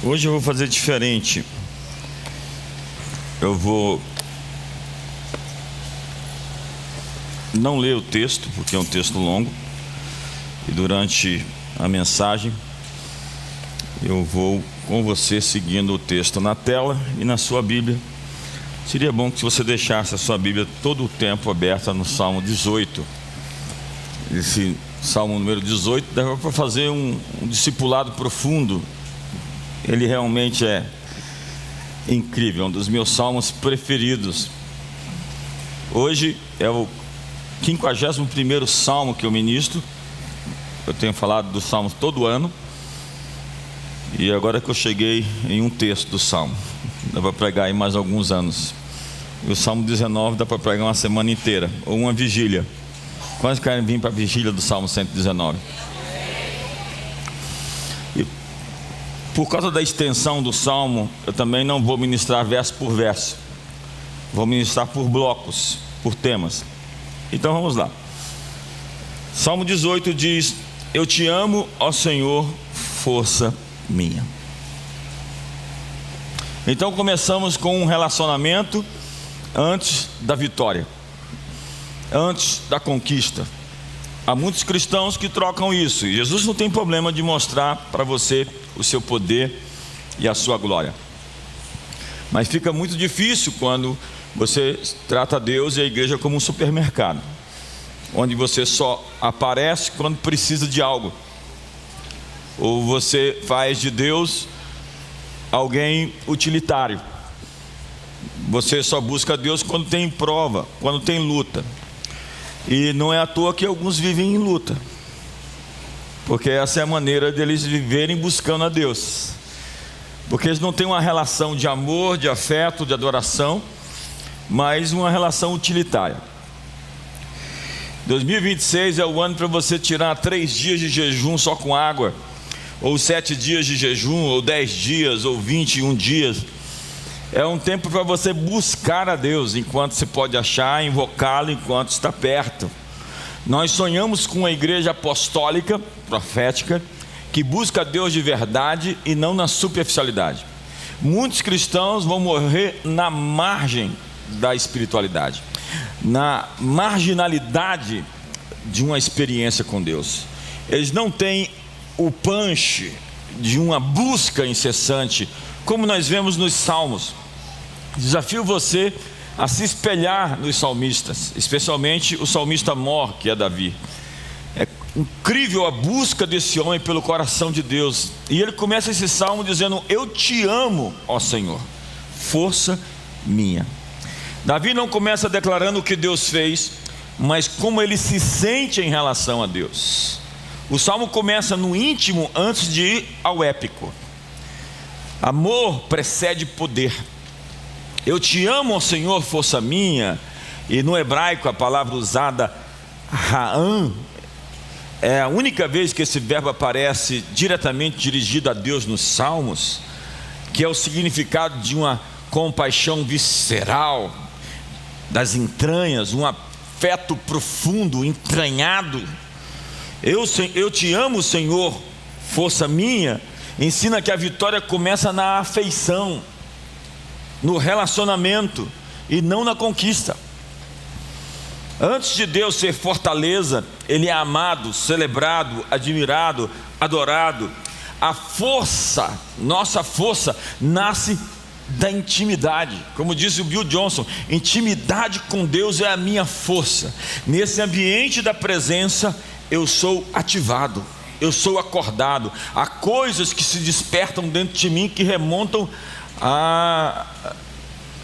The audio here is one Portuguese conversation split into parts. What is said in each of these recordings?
Hoje eu vou fazer diferente. Eu vou não ler o texto, porque é um texto longo, e durante a mensagem eu vou com você seguindo o texto na tela e na sua Bíblia. Seria bom que você deixasse a sua Bíblia todo o tempo aberta no Salmo 18. Esse Salmo número 18 dá para fazer um discipulado profundo. Ele realmente é incrível, um dos meus salmos preferidos. Hoje é o 51º salmo que eu ministro. Eu tenho falado dos salmos todo ano, e agora que eu cheguei em um texto do salmo, dá para pregar aí mais alguns anos. E o Salmo 19 dá para pregar uma semana inteira, ou uma vigília. Quantos querem vir para a vigília do Salmo 119? E por causa da extensão do salmo, eu também não vou ministrar verso por verso. Vou ministrar por blocos, por temas. Então vamos lá. Salmo 18 diz: eu te amo, ó Senhor, força minha. Então começamos com um relacionamento antes da vitória, antes da conquista. Há muitos cristãos que trocam isso, e Jesus não tem problema de mostrar para você o seu poder e a sua glória. Mas fica muito difícil quando você trata Deus e a igreja como um supermercado, onde você só aparece quando precisa de algo, ou você faz de Deus alguém utilitário. Você só busca Deus quando tem prova, quando tem luta. E não é à toa que alguns vivem em luta, porque essa é a maneira deles viverem buscando a Deus, porque eles não têm uma relação de amor, de afeto, de adoração, mas uma relação utilitária. 2026 é o ano para você tirar 3 dias de jejum só com água, ou 7 dias de jejum, ou 10 dias, ou 21 dias. É um tempo para você buscar a Deus enquanto se pode achar, invocá-lo enquanto está perto. Nós sonhamos com uma igreja apostólica, profética, que busca a Deus de verdade e não na superficialidade. Muitos cristãos vão morrer na margem da espiritualidade, na marginalidade de uma experiência com Deus. Eles não têm o punch de uma busca incessante, como nós vemos nos salmos. Desafio você a se espelhar nos salmistas, especialmente o salmista mor, que é Davi. É incrível a busca desse homem pelo coração de Deus. E ele começa esse salmo dizendo: eu te amo, ó Senhor, força minha. Davi não começa declarando o que Deus fez, mas como ele se sente em relação a Deus. O salmo começa no íntimo antes de ir ao épico. Amor precede poder. Eu te amo, ó Senhor, força minha. E no hebraico a palavra usada, ra'am, é a única vez que esse verbo aparece diretamente dirigido a Deus nos salmos, que é o significado de uma compaixão visceral, das entranhas, um afeto profundo, entranhado. Eu te amo, Senhor, força minha, ensina que a vitória começa na afeição, no relacionamento, e não na conquista. Antes de Deus ser fortaleza, Ele é amado, celebrado, admirado, adorado. A força, nossa força, nasce da intimidade. Como diz o Bill Johnson, intimidade com Deus é a minha força. Nesse ambiente da presença, eu sou ativado, eu sou acordado. Há coisas que se despertam dentro de mim que remontam a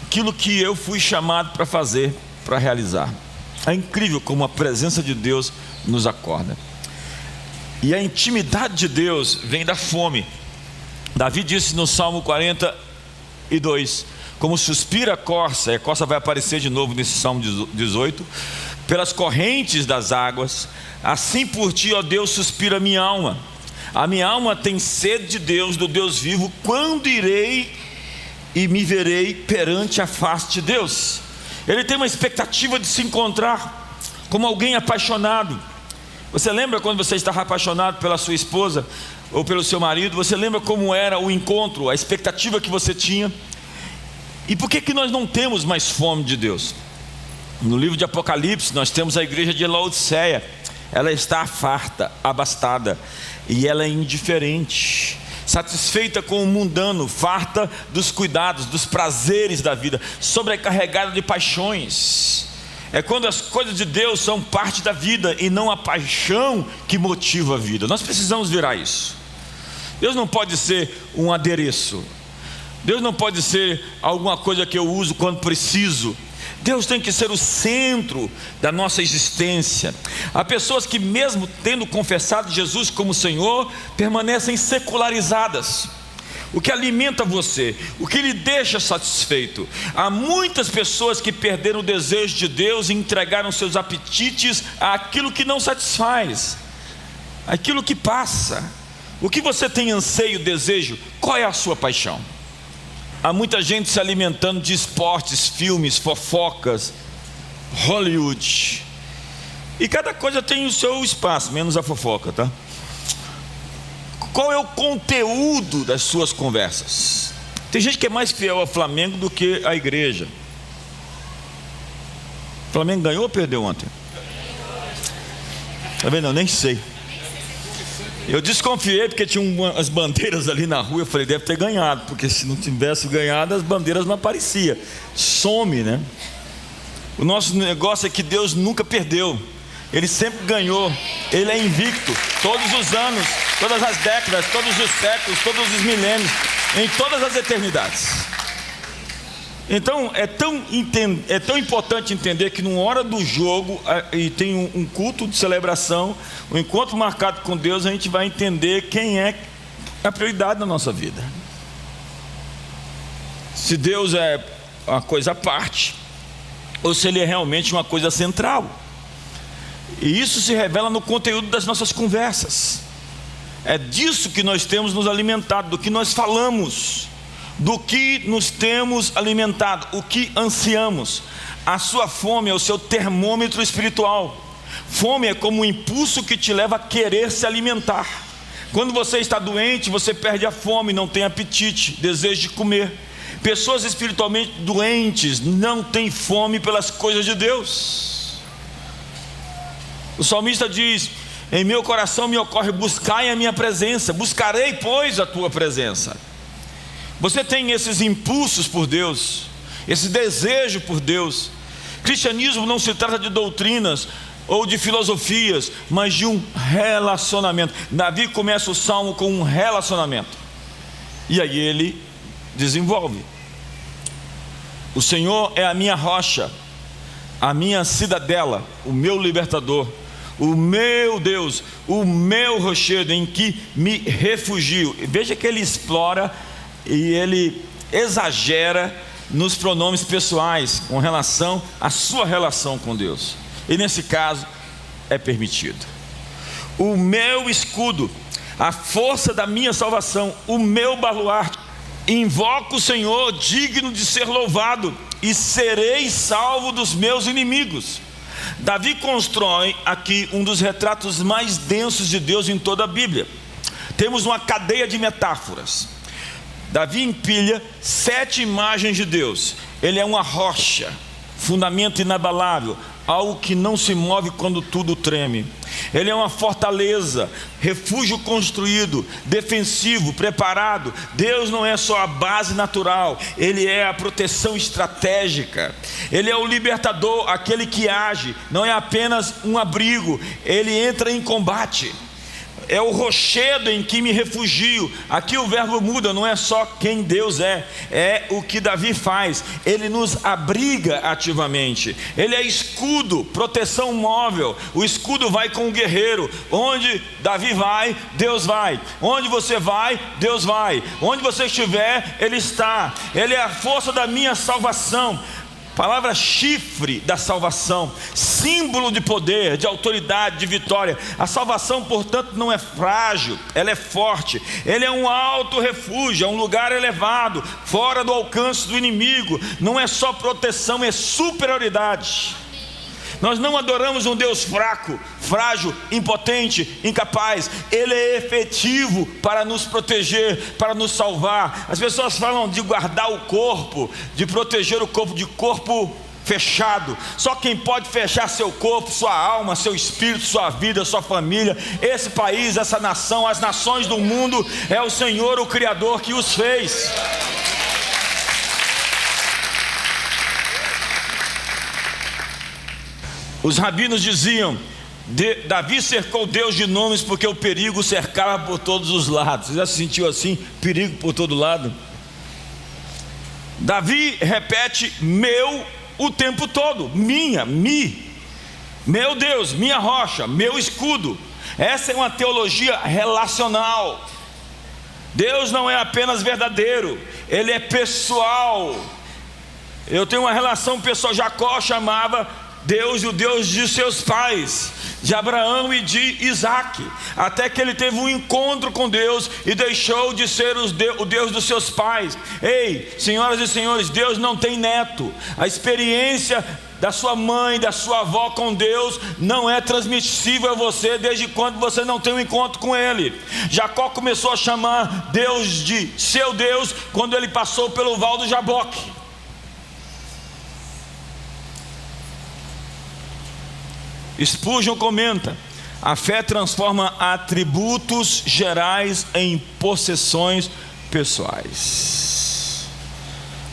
aquilo que eu fui chamado para fazer, para realizar. É incrível como a presença de Deus nos acorda. E a intimidade de Deus vem da fome. Davi disse no Salmo 42: como suspira a corça, e a corça vai aparecer de novo nesse Salmo 18, pelas correntes das águas, assim por ti, ó Deus, suspira a minha alma. A minha alma tem sede de Deus, do Deus vivo. Quando irei e me verei perante a face de Deus? Ele tem uma expectativa de se encontrar como alguém apaixonado. Você lembra quando você estava apaixonado pela sua esposa? ou pelo seu marido? Você lembra como era o encontro, a expectativa que você tinha? E por que nós não temos mais fome de Deus? No livro de Apocalipse nós temos a igreja de Laodiceia. Ela está farta, abastada, e ela é indiferente, satisfeita com o mundano, farta dos cuidados, dos prazeres da vida, sobrecarregada de paixões. É quando as coisas de Deus são parte da vida e não a paixão que motiva a vida. Nós precisamos virar isso. Deus não pode ser um adereço. Deus não pode ser alguma coisa que eu uso quando preciso. Deus tem que ser o centro da nossa existência. Há pessoas que, mesmo tendo confessado Jesus como Senhor, permanecem secularizadas. O que alimenta você, o que lhe deixa satisfeito. Há muitas pessoas que perderam o desejo de Deus e entregaram seus apetites àquilo que não satisfaz, aquilo que passa. O que você tem anseio, desejo? Qual é a sua paixão? Há muita gente se alimentando de esportes, filmes, fofocas, Hollywood. E cada coisa tem o seu espaço, menos a fofoca, tá? Qual é o conteúdo das suas conversas? Tem gente que é mais fiel ao Flamengo do que à igreja. O Flamengo ganhou ou perdeu ontem? Tá vendo? Eu nem sei. Eu desconfiei porque tinha umas bandeiras ali na rua. Eu falei, deve ter ganhado, porque se não tivesse ganhado, as bandeiras não apareciam. Some, né? O nosso negócio é que Deus nunca perdeu. Ele sempre ganhou. Ele é invicto. Todos os anos, todas as décadas, todos os séculos, todos os milênios, em todas as eternidades. Então é tão importante entender que numa hora do jogo, e tem um culto de celebração, um encontro marcado com Deus, a gente vai entender quem é a prioridade na nossa vida. Se Deus é uma coisa à parte, ou se Ele é realmente uma coisa central. E isso se revela no conteúdo das nossas conversas. É disso que nós temos nos alimentado, do que nós falamos, do que nos temos alimentado, o que ansiamos. A sua fome é o seu termômetro espiritual. Fome é como um impulso que te leva a querer se alimentar. Quando você está doente, você perde a fome, não tem apetite, desejo de comer. Pessoas espiritualmente doentes não têm fome pelas coisas de Deus. O salmista diz: em meu coração me ocorre, buscai a minha presença, buscarei, pois, a tua presença. Você tem esses impulsos por Deus, esse desejo por Deus. Cristianismo não se trata de doutrinas ou de filosofias, mas de um relacionamento. Davi começa o salmo com um relacionamento, e aí ele desenvolve: o Senhor é a minha rocha, a minha cidadela, o meu libertador, o meu Deus, o meu rochedo em que me refugio. Veja que ele explora e ele exagera nos pronomes pessoais com relação à sua relação com Deus, e nesse caso é permitido. O meu escudo, a força da minha salvação, o meu baluarte, invoco o Senhor, digno de ser louvado, e serei salvo dos meus inimigos. Davi constrói aqui um dos retratos mais densos de Deus em toda a Bíblia. Temos uma cadeia de metáforas. Davi empilha 7 imagens de Deus. Ele é uma rocha, fundamento inabalável, algo que não se move quando tudo treme. Ele é uma fortaleza, refúgio construído, defensivo, preparado. Deus não é só a base natural, Ele é a proteção estratégica. Ele é o libertador, aquele que age, não é apenas um abrigo, Ele entra em combate. É o rochedo em que me refugio. Aqui o verbo muda, não é só quem Deus é o que Davi faz. Ele nos abriga ativamente. Ele é escudo, proteção móvel. O escudo vai com o guerreiro. Onde Davi vai, Deus vai. Onde você vai, Deus vai. Onde você estiver, Ele está. Ele é a força da minha salvação. Palavra chifre da salvação, símbolo de poder, de autoridade, de vitória. A salvação, portanto, não é frágil, ela é forte. Ele é um alto refúgio, é um lugar elevado, fora do alcance do inimigo. Não é só proteção, é superioridade. Nós não adoramos um Deus fraco, frágil, impotente, incapaz. Ele é efetivo para nos proteger, para nos salvar. As pessoas falam de guardar o corpo, de proteger o corpo, de corpo fechado. Só quem pode fechar seu corpo, sua alma, seu espírito, sua vida, sua família, esse país, essa nação, as nações do mundo, é o Senhor, o Criador, que os fez. Os rabinos diziam: Davi cercou Deus de nomes porque o perigo cercava por todos os lados. Você já se sentiu assim? Perigo por todo lado? Davi repete meu o tempo todo. Minha, meu Deus, minha rocha, meu escudo. Essa é uma teologia relacional. Deus não é apenas verdadeiro, Ele é pessoal. Eu tenho uma relação pessoal. Jacó chamava Deus o Deus de seus pais, de Abraão e de Isaac, até que ele teve um encontro com Deus e deixou de ser o Deus dos seus pais. Ei, senhoras e senhores, Deus não tem neto. A experiência da sua mãe, da sua avó com Deus não é transmissível a você desde quando você não tem um encontro com Ele. Jacó começou a chamar Deus de seu Deus quando ele passou pelo Val do Jaboque. Spurgeon comenta: a fé transforma atributos gerais em possessões pessoais.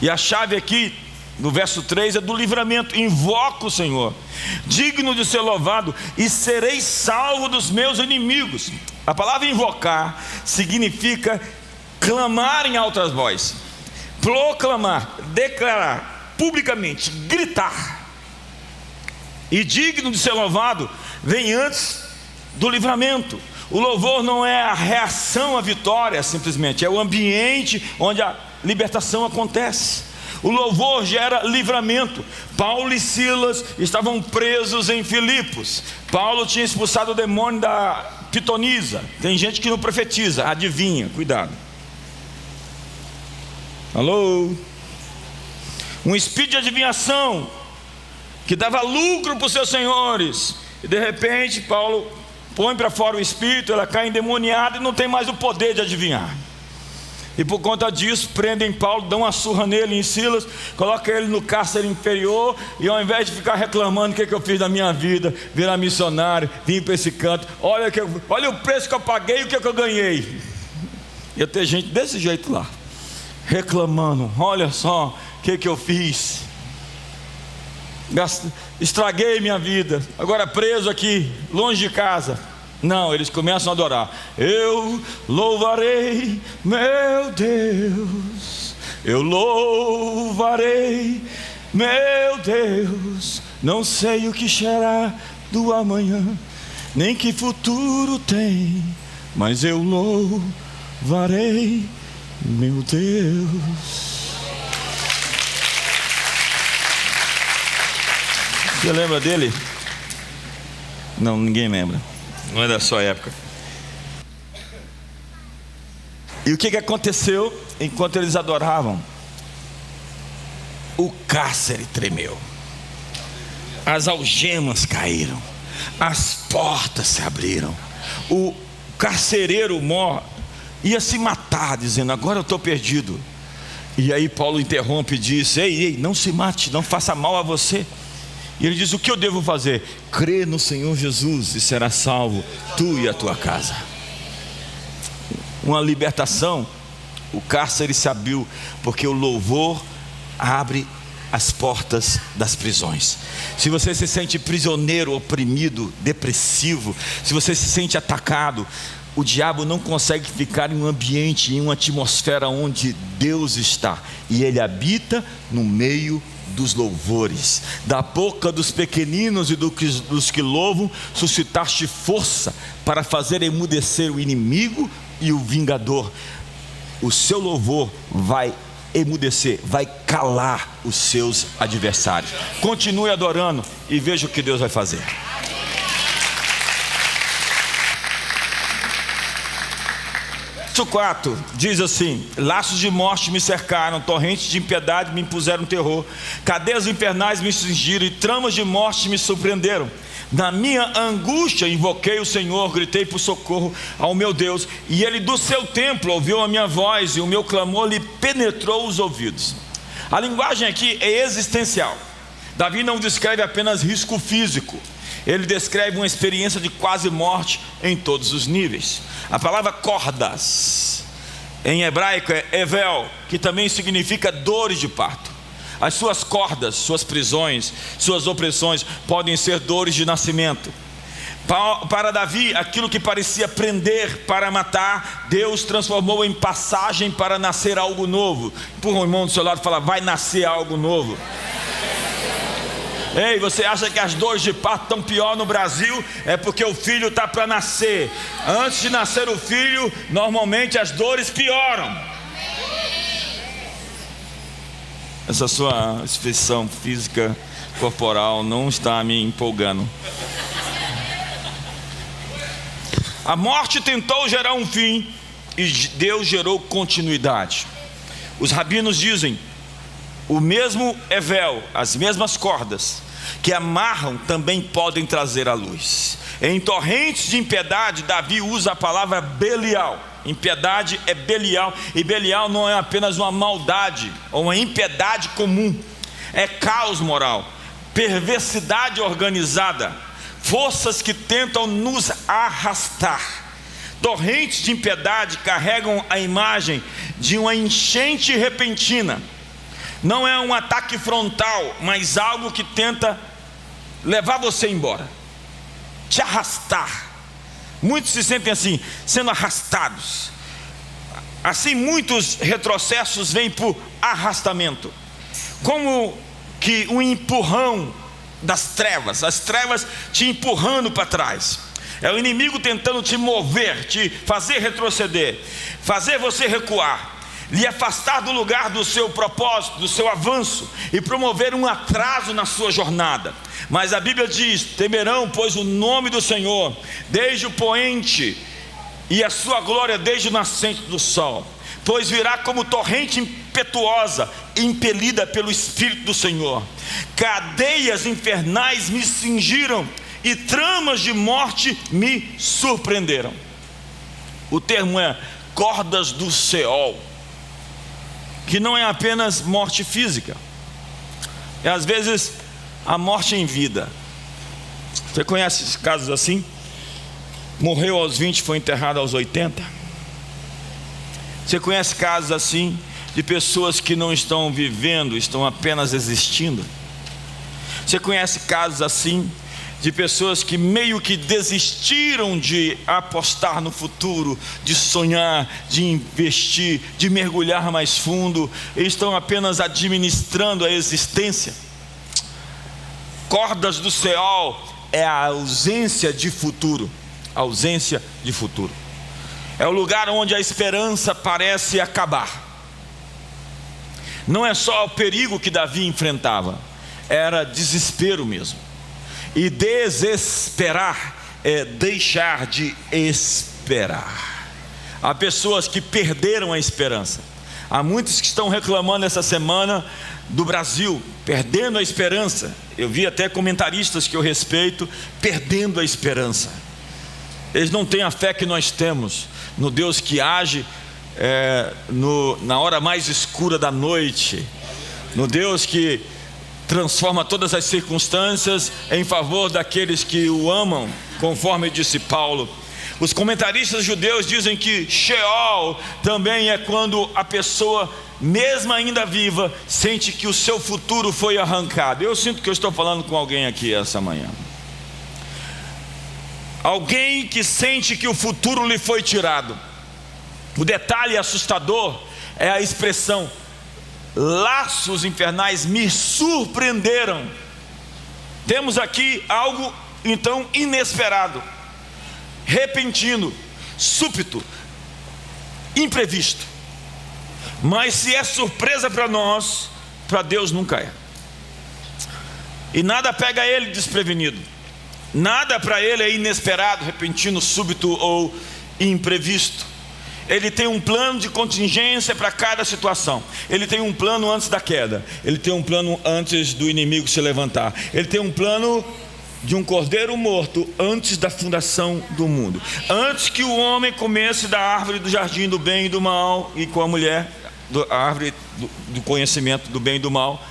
E a chave aqui, no verso 3, é do livramento. Invoco o Senhor, digno de ser louvado, e serei salvo dos meus inimigos. A palavra invocar significa clamar em altas vozes, proclamar, declarar publicamente, gritar. E digno de ser louvado vem antes do livramento. O louvor não é a reação à vitória simplesmente, é o ambiente onde a libertação acontece. O louvor gera livramento. Paulo e Silas estavam presos em Filipos. Paulo tinha expulsado o demônio da pitonisa. Tem gente que não profetiza, adivinha, cuidado. Alô? Um espírito de adivinhação que dava lucro para os seus senhores, e de repente Paulo põe para fora o espírito, ela cai endemoniada e não tem mais o poder de adivinhar. E por conta disso prendem Paulo, dão uma surra nele, em Silas, colocam ele no cárcere inferior, e ao invés de ficar reclamando o que eu fiz da minha vida, virar missionário, vim para esse canto, olha o preço que eu paguei e o que eu ganhei. Ia ter gente desse jeito lá, reclamando: olha só o que eu fiz, estraguei minha vida, agora preso aqui, longe de casa. Não, eles começam a adorar. Eu louvarei meu Deus, eu louvarei meu Deus. Não sei o que será do amanhã, nem que futuro tem, mas eu louvarei meu Deus. Você lembra dele? Não, ninguém lembra. Não é da sua época. E o que aconteceu enquanto eles adoravam? O cárcere tremeu, as algemas caíram, as portas se abriram. O carcereiro mor ia se matar, dizendo: agora eu estou perdido. E aí Paulo interrompe e diz: ei, não se mate, não faça mal a você. E ele diz: o que eu devo fazer? Crê no Senhor Jesus e será salvo, tu e a tua casa. Uma libertação. O cárcere se abriu porque o louvor abre as portas das prisões. Se você se sente prisioneiro, oprimido, depressivo, se você se sente atacado, o diabo não consegue ficar em um ambiente, em uma atmosfera onde Deus está, e Ele habita no meio dos louvores. Da boca dos pequeninos e dos que louvam, suscitaste força para fazer emudecer o inimigo e o vingador. O seu louvor vai emudecer, vai calar os seus adversários. Continue adorando e veja o que Deus vai fazer. Verso 4 diz assim: laços de morte me cercaram, torrentes de impiedade me impuseram terror, cadeias infernais me cingiram e tramas de morte me surpreenderam. Na minha angústia invoquei o Senhor, gritei por socorro ao meu Deus, e Ele do seu templo ouviu a minha voz, e o meu clamor lhe penetrou os ouvidos. A linguagem aqui é existencial. Davi não descreve apenas risco físico, ele descreve uma experiência de quase morte em todos os níveis. A palavra cordas, em hebraico é evel, que também significa dores de parto. As suas cordas, suas prisões, suas opressões podem ser dores de nascimento. Para Davi, aquilo que parecia prender para matar, Deus transformou em passagem para nascer algo novo. Empurra o irmão do seu lado e fala: vai nascer algo novo. Ei, você acha que as dores de parto estão pior no Brasil? É porque o filho está para nascer. Antes de nascer o filho, normalmente as dores pioram. Essa sua expressão física, corporal, não está me empolgando. A morte tentou gerar um fim e Deus gerou continuidade. Os rabinos dizem: o mesmo evel, as mesmas cordas que amarram também podem trazer a luz. Em torrentes de impiedade, Davi usa a palavra Belial. Impiedade é Belial, e Belial não é apenas uma maldade ou uma impiedade comum, é caos moral, perversidade organizada, forças que tentam nos arrastar. Torrentes de impiedade carregam a imagem de uma enchente repentina. Não é um ataque frontal, mas algo que tenta levar você embora, te arrastar. Muitos se sentem assim, sendo arrastados. Assim, muitos retrocessos vêm por arrastamento, como que um empurrão das trevas, as trevas te empurrando para trás. É o inimigo tentando te mover, te fazer retroceder, fazer você recuar, lhe afastar do lugar do seu propósito, do seu avanço, e promover um atraso na sua jornada. Mas a Bíblia diz: temerão, pois, o nome do Senhor desde o poente, e a sua glória desde o nascente do sol. Pois virá como torrente impetuosa, impelida pelo Espírito do Senhor. Cadeias infernais me cingiram, e tramas de morte me surpreenderam. O termo é cordas do Seol, que não é apenas morte física, é às vezes a morte em vida. Você conhece casos assim? Morreu aos 20, foi enterrado aos 80. Você conhece casos assim, de pessoas que não estão vivendo, estão apenas existindo? Você conhece casos assim, de pessoas que meio que desistiram de apostar no futuro, de sonhar, de investir, de mergulhar mais fundo, e estão apenas administrando a existência? Cordas do Seol é a ausência de futuro. Ausência de futuro. É o lugar onde a esperança parece acabar. Não é só o perigo que Davi enfrentava, era desespero mesmo. E desesperar é deixar de esperar. Há pessoas que perderam a esperança. Há muitos que estão reclamando essa semana do Brasil, perdendo a esperança. Eu vi até comentaristas que eu respeito perdendo a esperança. Eles não têm a fé que nós temos no Deus que age na hora mais escura da noite, no Deus que transforma todas as circunstâncias em favor daqueles que o amam, conforme disse Paulo. Os comentaristas judeus dizem que Sheol também é quando a pessoa, mesmo ainda viva, sente que o seu futuro foi arrancado. Eu sinto que eu estou falando com alguém aqui essa manhã. Alguém que sente que o futuro lhe foi tirado. O detalhe assustador é a expressão: laços infernais me surpreenderam. Temos aqui algo então inesperado, repentino, súbito, imprevisto. Mas se é surpresa para nós, para Deus nunca é. E nada pega ele desprevenido. Nada para ele é inesperado, repentino, súbito ou imprevisto. Ele tem um plano de contingência para cada situação. Ele tem um plano antes da queda. Ele tem um plano antes do inimigo se levantar. Ele tem um plano de um cordeiro morto antes da fundação do mundo. Antes que o homem comesse da árvore do jardim do bem e do mal, e com a mulher, a árvore do conhecimento do bem e do mal,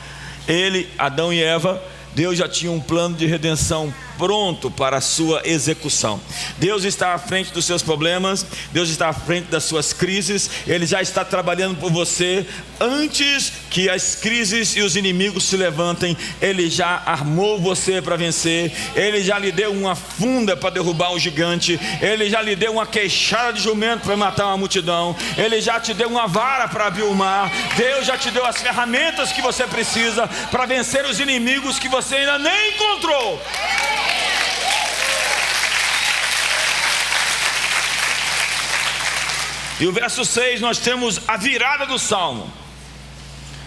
ele, Adão e Eva, Deus já tinha um plano de redenção pronto para a sua execução. Deus está à frente dos seus problemas, Deus está à frente das suas crises. Ele já está trabalhando por você antes que as crises e os inimigos se levantem. Ele já armou você para vencer. Ele já lhe deu uma funda para derrubar o gigante. Ele já lhe deu uma queixada de jumento para matar uma multidão. Ele já te deu uma vara para abrir o mar. Deus já te deu as ferramentas que você precisa para vencer os inimigos que você ainda nem encontrou. E o verso 6, nós temos a virada do salmo.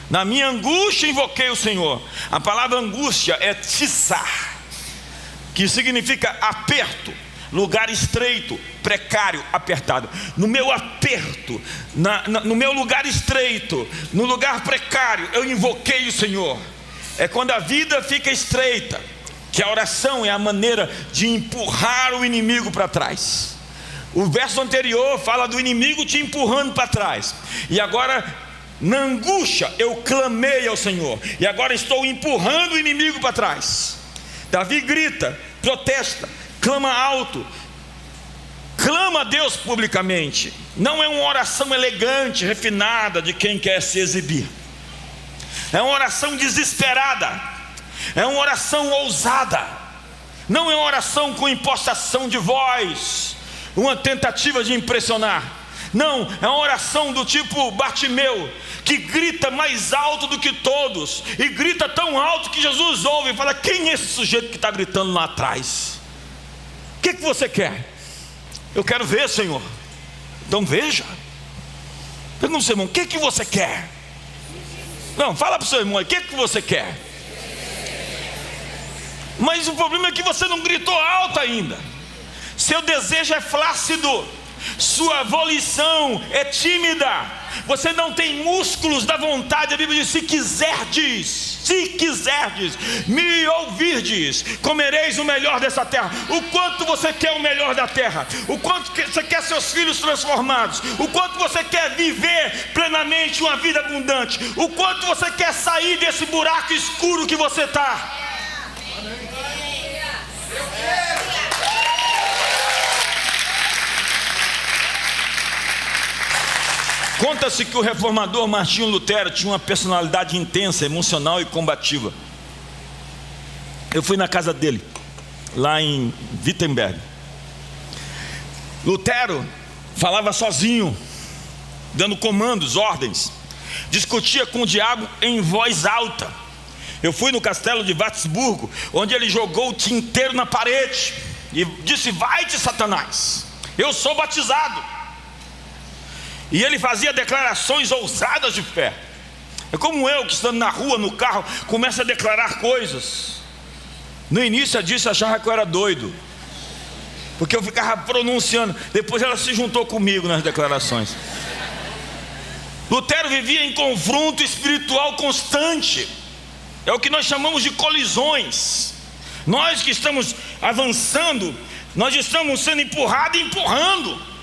Na minha angústia invoquei o Senhor. A palavra angústia é tissar, que significa aperto, lugar estreito, precário, apertado. No meu aperto, no meu lugar estreito, no lugar precário, eu invoquei o Senhor. É quando a vida fica estreita, que a oração é a maneira de empurrar o inimigo para trás. O verso anterior fala do inimigo te empurrando para trás. E agora, na angústia, eu clamei ao Senhor. E agora estou empurrando o inimigo para trás. Davi grita, protesta, clama alto, clama a Deus publicamente. Não é uma oração elegante, refinada, de quem quer se exibir. É uma oração desesperada. É uma oração ousada. Não é uma oração com impostação de voz, uma tentativa de impressionar. Não, é uma oração do tipo Bartimeu, que grita mais alto do que todos, e grita tão alto que Jesus ouve e fala: quem é esse sujeito que está gritando lá atrás? O que você quer? Eu quero ver, Senhor. Então veja. Pergunta ao seu irmão: o que você quer? Não, fala para o seu irmão: o que você quer? Mas o problema é que você não gritou alto ainda. Seu desejo é flácido, sua volição é tímida, você não tem músculos da vontade. A Bíblia diz: se quiserdes, me ouvirdes, comereis o melhor dessa terra. O quanto você quer o melhor da terra, o quanto você quer seus filhos transformados, o quanto você quer viver plenamente uma vida abundante, o quanto você quer sair desse buraco escuro que você está. Conta-se que o reformador Martinho Lutero tinha uma personalidade intensa, emocional e combativa. Eu fui na casa dele, lá em Wittenberg. Lutero falava sozinho, dando comandos, ordens, discutia com o diabo em voz alta. Eu fui no castelo de Wartburgo, onde ele jogou o tinteiro na parede e disse: vai-te, Satanás, eu sou batizado. E ele fazia declarações ousadas de fé. É como eu, que estando na rua, no carro, começo a declarar coisas. No início a disse, achava que eu era doido, porque eu ficava pronunciando. Depois ela se juntou comigo nas declarações. Lutero vivia em confronto espiritual constante. É o que nós chamamos de colisões. Nós que estamos avançando, nós estamos sendo empurrados e empurrando.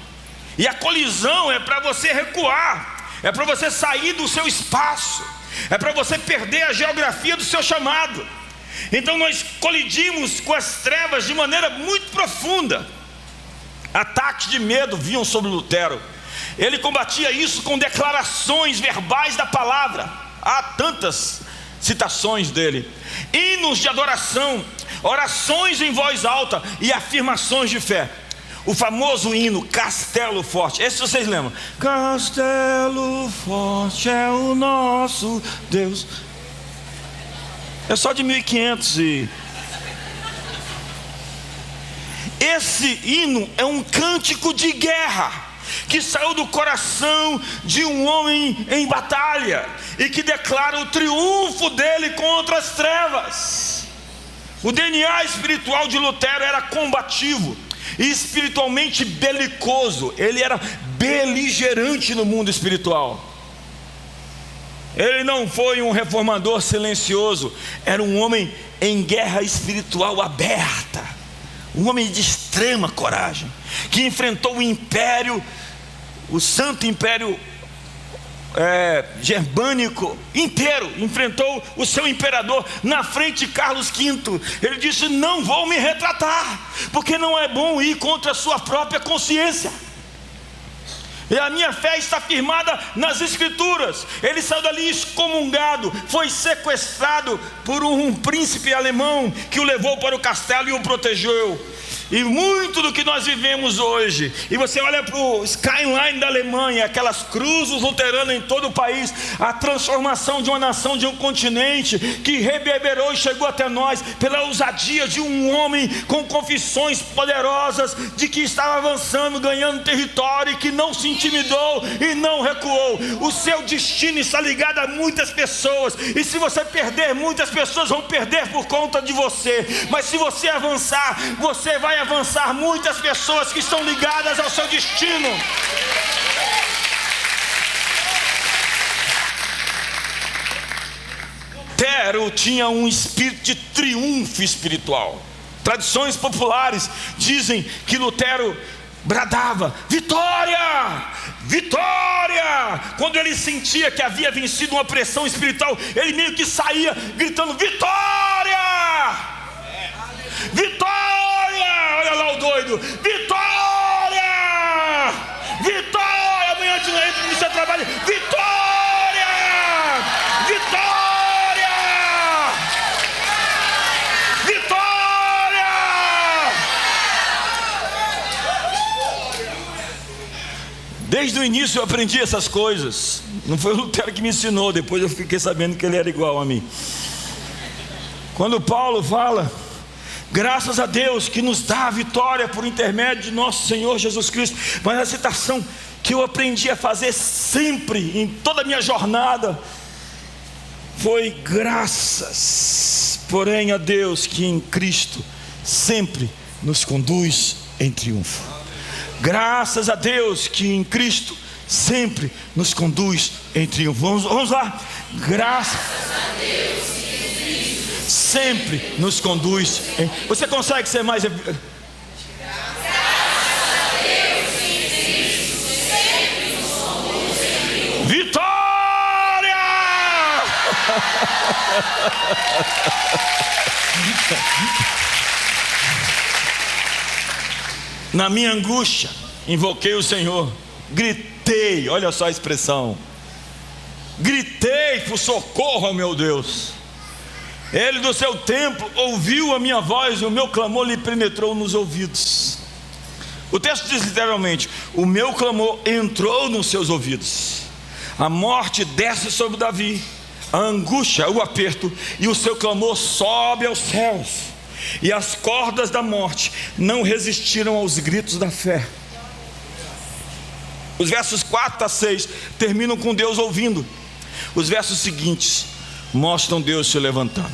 E a colisão é para você recuar, é para você sair do seu espaço, é para você perder a geografia do seu chamado. Então nós colidimos com as trevas de maneira muito profunda. Ataques de medo vinham sobre Lutero. Ele combatia isso com declarações verbais da palavra. Há tantas citações dele: hinos de adoração, orações em voz alta e afirmações de fé. O famoso hino Castelo Forte, esse vocês lembram? Castelo forte é o nosso Deus. É só de 1500 e... Esse hino é um cântico de guerra, que saiu do coração de um homem em batalha, e que declara o triunfo dele contra as trevas. O DNA espiritual de Lutero era combativo e espiritualmente belicoso. Ele era beligerante no mundo espiritual. Ele não foi um reformador silencioso, era um homem em guerra espiritual aberta, um homem de extrema coragem, que enfrentou o império, o santo império germânico inteiro, enfrentou o seu imperador na frente de Carlos V. Ele disse: não vou me retratar, porque não é bom ir contra a sua própria consciência. E a minha fé está firmada nas Escrituras. Ele saiu dali excomungado, foi sequestrado por um príncipe alemão que o levou para o castelo e o protegeu. E muito do que nós vivemos hoje, e você olha para o skyline da Alemanha, aquelas cruzes luteranas em todo o país, a transformação de uma nação, de um continente que reverberou e chegou até nós pela ousadia de um homem com confissões poderosas de que estava avançando, ganhando território, e que não se intimidou e não recuou. O seu destino está ligado a muitas pessoas, e se você perder, muitas pessoas vão perder por conta de você. Mas se você avançar, você vai avançar muitas pessoas que estão ligadas ao seu destino. Lutero tinha um espírito de triunfo espiritual. Tradições populares dizem que Lutero bradava: vitória! Vitória! Quando ele sentia que havia vencido uma pressão espiritual, ele meio que saía gritando: vitória! Vitória! Olha lá o doido: vitória! Vitória! Amanhã de noite no seu trabalho: vitória! Vitória! Vitória! Desde o início eu aprendi essas coisas. Não foi o Lutero que me ensinou, depois eu fiquei sabendo que ele era igual a mim. Quando Paulo fala: graças a Deus que nos dá a vitória por intermédio de nosso Senhor Jesus Cristo. Mas a citação que eu aprendi a fazer sempre, em toda a minha jornada, foi: graças, porém, a Deus que em Cristo sempre nos conduz em triunfo. Graças a Deus que em Cristo sempre nos conduz em triunfo. Vamos lá. Graças a Deus sempre nos conduz em... Você consegue ser mais... Graças a Deus em Cristo sempre nos conduz em triunfo. Vitória! Na minha angústia, invoquei o Senhor, gritei, olha só a expressão, gritei por socorro ao meu Deus. Ele do seu templo ouviu a minha voz, e o meu clamor lhe penetrou nos ouvidos. O texto diz literalmente: o meu clamor entrou nos seus ouvidos. A morte desce sobre Davi, a angústia, o aperto, e o seu clamor sobe aos céus. E as cordas da morte não resistiram aos gritos da fé. Os versos 4 a 6 terminam com Deus ouvindo. Os versos seguintes mostram Deus se levantando.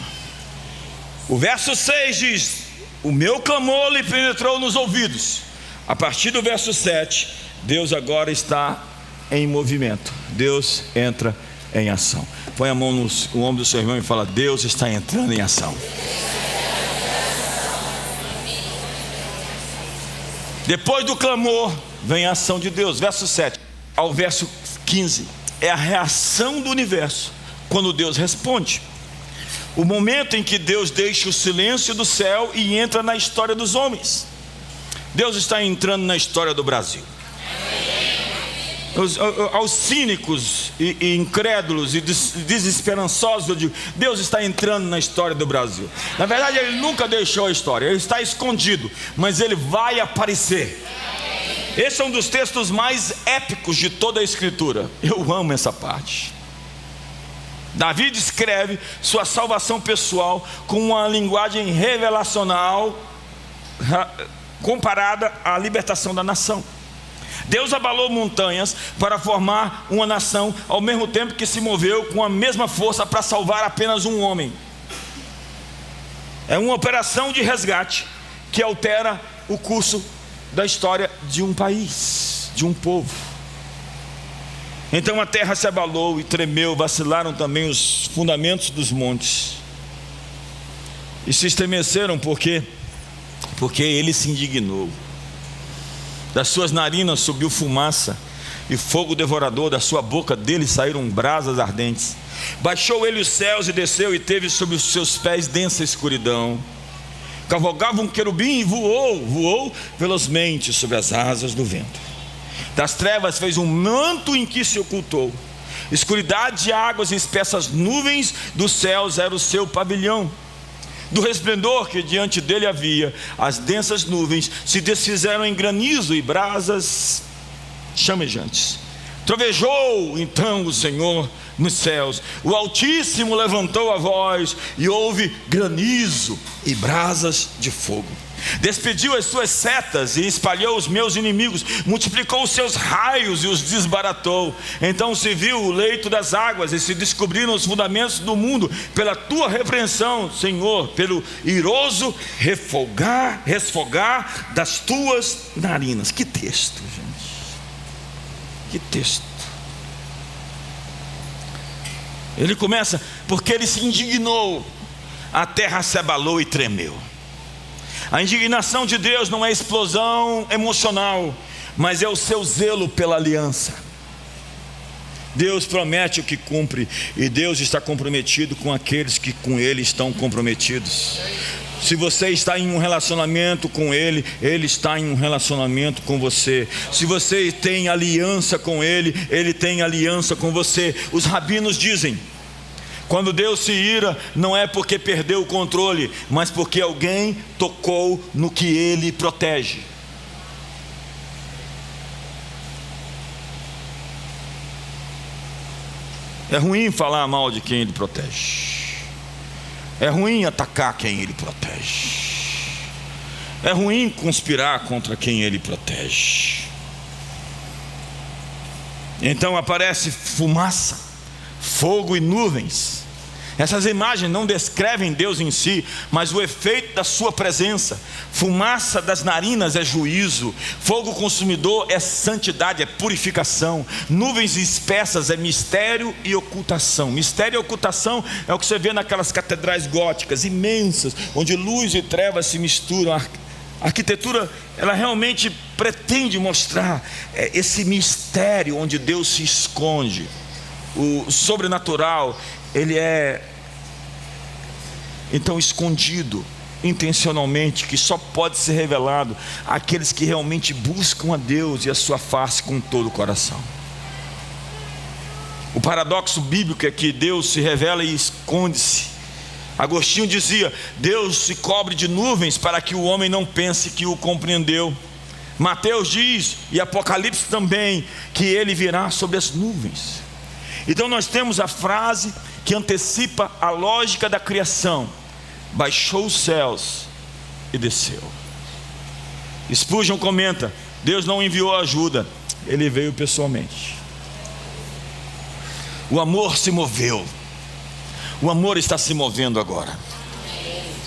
O verso 6 diz: o meu clamor lhe penetrou nos ouvidos. A partir do verso 7, Deus agora está em movimento. Deus entra em ação. Põe a mão no ombro do seu irmão e fala: Deus está entrando em ação. Depois do clamor vem a ação de Deus. Verso 7 ao verso 15 é a reação do universo quando Deus responde. O momento em que Deus deixa o silêncio do céu e entra na história dos homens. Deus está entrando na história do Brasil. Aos cínicos e incrédulos e desesperançosos eu digo: Deus está entrando na história do Brasil. Na verdade Ele nunca deixou a história, Ele está escondido, mas Ele vai aparecer. Esse é um dos textos mais épicos de toda a Escritura. Eu amo essa parte. Davi descreve sua salvação pessoal com uma linguagem revelacional comparada à libertação da nação. Deus abalou montanhas para formar uma nação, ao mesmo tempo que se moveu com a mesma força para salvar apenas um homem. É uma operação de resgate que altera o curso da história de um país, de um povo. Então a terra se abalou e tremeu, vacilaram também os fundamentos dos montes, e se estremeceram, porque ele se indignou. Das suas narinas subiu fumaça, e fogo devorador, da sua boca dele saíram brasas ardentes. Baixou ele os céus e desceu, e teve sobre os seus pés densa escuridão. Cavalgava um querubim e voou velozmente sobre as asas do vento. Das trevas fez um manto em que se ocultou. Escuridade de águas e espessas nuvens dos céus era o seu pavilhão. Do resplendor que diante dele havia, as densas nuvens se desfizeram em granizo e brasas chamejantes. Trovejou então o Senhor nos céus, o Altíssimo levantou a voz, e houve granizo e brasas de fogo. Despediu as suas setas e espalhou os meus inimigos, multiplicou os seus raios e os desbaratou. Então se viu o leito das águas, e se descobriram os fundamentos do mundo, pela tua repreensão, Senhor, pelo iroso resfogar das tuas narinas. Que texto, gente, que texto. Ele começa, porque ele se indignou, a terra se abalou e tremeu. A indignação de Deus não é explosão emocional, mas é o seu zelo pela aliança. Deus promete o que cumpre, e Deus está comprometido com aqueles que com Ele estão comprometidos. Se você está em um relacionamento com Ele, Ele está em um relacionamento com você. Se você tem aliança com Ele, Ele tem aliança com você. Os rabinos dizem: quando Deus se ira, não é porque perdeu o controle, mas porque alguém tocou no que Ele protege. É ruim falar mal de quem Ele protege. É ruim atacar quem Ele protege. É ruim conspirar contra quem Ele protege. Então aparece fumaça, fogo e nuvens. Essas imagens não descrevem Deus em si, mas o efeito da sua presença. Fumaça das narinas é juízo, fogo consumidor é santidade, é purificação. Nuvens espessas é mistério e ocultação. Mistério e ocultação é o que você vê naquelas catedrais góticas imensas, onde luz e trevas se misturam. A arquitetura, ela realmente pretende mostrar esse mistério onde Deus se esconde. O sobrenatural, ele é então escondido intencionalmente, que só pode ser revelado àqueles que realmente buscam a Deus e a sua face com todo o coração. O paradoxo bíblico é que Deus se revela e esconde-se. Agostinho dizia: Deus se cobre de nuvens para que o homem não pense que o compreendeu. Mateus diz, e Apocalipse também, que ele virá sobre as nuvens. Então nós temos a frase que antecipa a lógica da criação: baixou os céus e desceu. Spurgeon comenta: Deus não enviou ajuda, Ele veio pessoalmente. O amor se moveu. O amor está se movendo agora.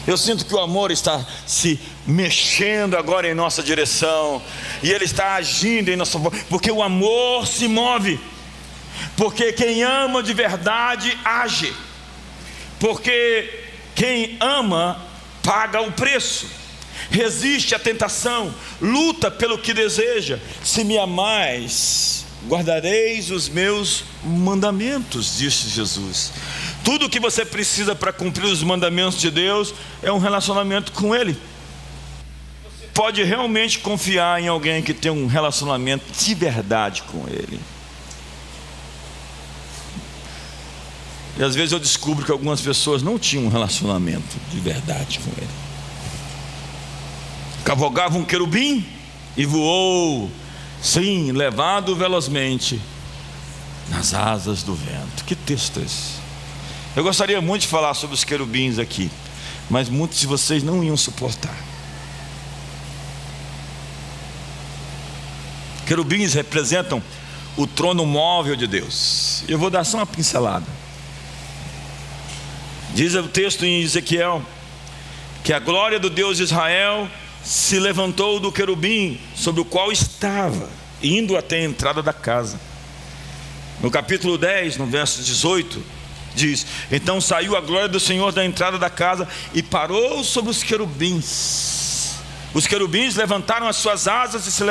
Eu sinto que o amor está se mexendo agora em nossa direção, e Ele está agindo em nossa voz, porque o amor se move. Porque quem ama de verdade age. Porque quem ama paga o preço, resiste à tentação, luta pelo que deseja. Se me amais, guardareis os meus mandamentos, disse Jesus. Tudo o que você precisa para cumprir os mandamentos de Deus é um relacionamento com Ele. Você pode realmente confiar em alguém que tem um relacionamento de verdade com Ele. E às vezes eu descubro que algumas pessoas não tinham um relacionamento de verdade com Ele. Cavalgava um querubim e voou, sim, levado velozmente nas asas do vento. Que texto é esse? Eu gostaria muito de falar sobre os querubins aqui, mas muitos de vocês não iam suportar. Querubins representam o trono móvel de Deus. Eu vou dar só uma pincelada. Diz o texto em Ezequiel que a glória do Deus de Israel se levantou do querubim sobre o qual estava, indo até a entrada da casa. No capítulo 10, no verso 18, diz: então saiu a glória do Senhor da entrada da casa e parou sobre os querubins. Os querubins levantaram as suas asas e se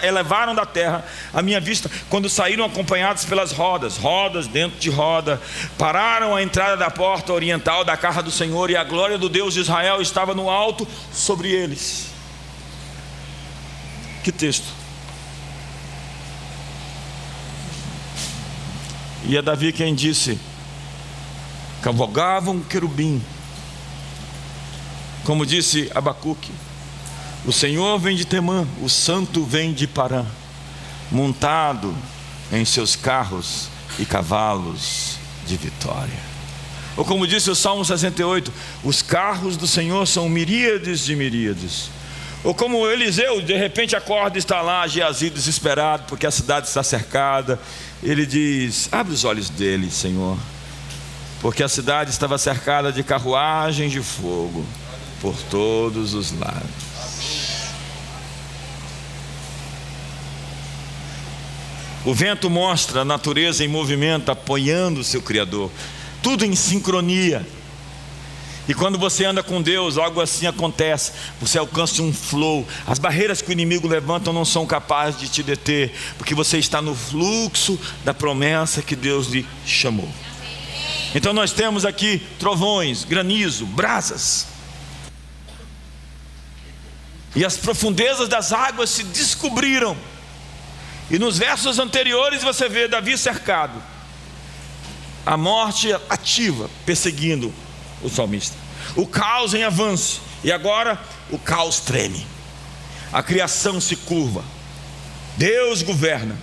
elevaram da terra à minha vista, quando saíram acompanhados pelas rodas dentro de roda, pararam à entrada da porta oriental da casa do Senhor, e a glória do Deus de Israel estava no alto sobre eles. Que texto! E é Davi quem disse: cavalgava um querubim, como disse Abacuque: o Senhor vem de Temã, o Santo vem de Parã, montado em seus carros e cavalos de vitória. Ou como disse o Salmo 68, os carros do Senhor são miríades de miríades. Ou como Eliseu de repente acorda e está lá Geazi desesperado porque a cidade está cercada. Ele diz: abre os olhos dele, Senhor, porque a cidade estava cercada de carruagens de fogo por todos os lados. O vento mostra a natureza em movimento, apoiando o seu Criador, tudo em sincronia. E quando você anda com Deus, algo assim acontece. Você alcança um flow. As barreiras que o inimigo levanta não são capazes de te deter, porque você está no fluxo da promessa que Deus lhe chamou. Então nós temos aqui trovões, granizo, brasas. E as profundezas das águas se descobriram. E nos versos anteriores você vê Davi cercado, a morte ativa perseguindo o salmista, o caos em avanço, e agora o caos treme, a criação se curva, Deus governa.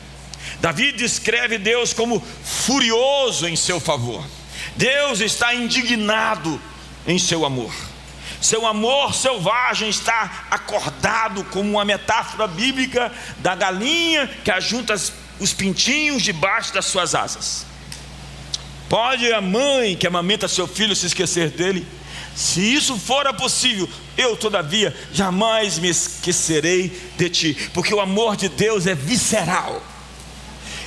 Davi descreve Deus como furioso em seu favor. Deus está indignado em seu amor. Seu amor selvagem está acordado, como uma metáfora bíblica da galinha que ajunta os pintinhos debaixo das suas asas. Pode a mãe que amamenta seu filho se esquecer dele? Se isso for possível, eu todavia jamais me esquecerei de ti, porque o amor de Deus é visceral.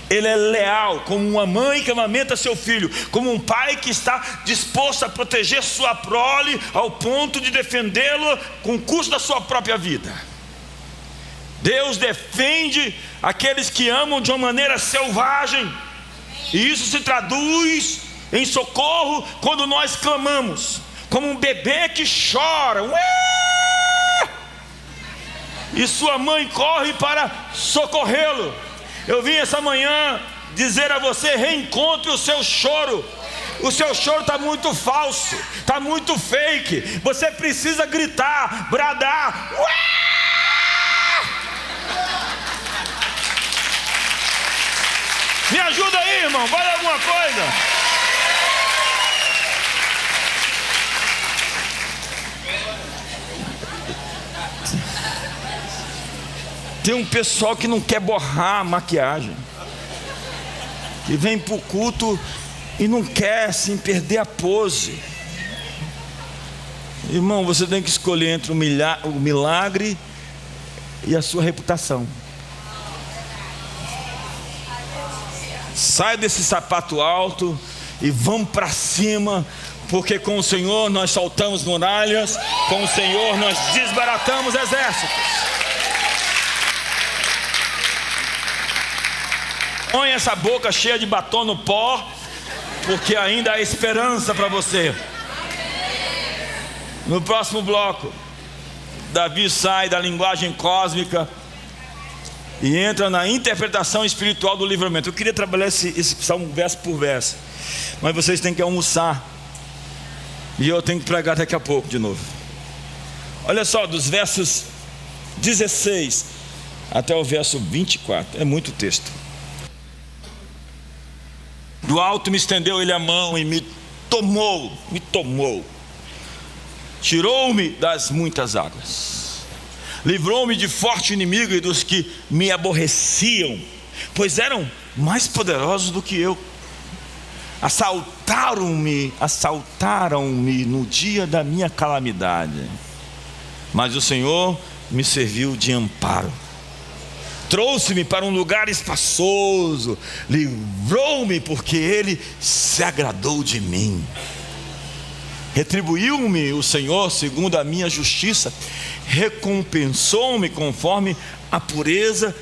Ele é leal, como uma mãe que amamenta seu filho, como um pai que está disposto a proteger sua prole ao ponto de defendê-lo com o custo da sua própria vida. Deus defende aqueles que amam de uma maneira selvagem, e isso se traduz em socorro quando nós clamamos, como um bebê que chora, ué! E sua mãe corre para socorrê-lo. Eu vim essa manhã dizer a você: reencontre o seu choro. O seu choro está muito falso, está muito fake. Você precisa gritar, bradar. Ué! Me ajuda aí, irmão, vale alguma coisa? Tem um pessoal que não quer borrar a maquiagem, que vem para o culto e não quer assim perder a pose. Irmão, você tem que escolher entre o milagre e a sua reputação. Sai desse sapato alto e vamos para cima, porque com o Senhor nós saltamos muralhas, com o Senhor nós desbaratamos exércitos. Põe essa boca cheia de batom no pó, porque ainda há esperança para você. No próximo bloco, Davi sai da linguagem cósmica e entra na interpretação espiritual do livramento. Eu queria trabalhar esse salmo verso por verso, mas vocês têm que almoçar e eu tenho que pregar daqui a pouco de novo. Olha só, dos versos 16 até o verso 24, é muito texto. Do alto me estendeu ele a mão e me tomou, tirou-me das muitas águas, livrou-me de forte inimigo e dos que me aborreciam, pois eram mais poderosos do que eu. Assaltaram-me no dia da minha calamidade, mas o Senhor me serviu de amparo. Trouxe-me para um lugar espaçoso, livrou-me porque Ele se agradou de mim. Retribuiu-me o Senhor segundo a minha justiça, recompensou-me conforme a pureza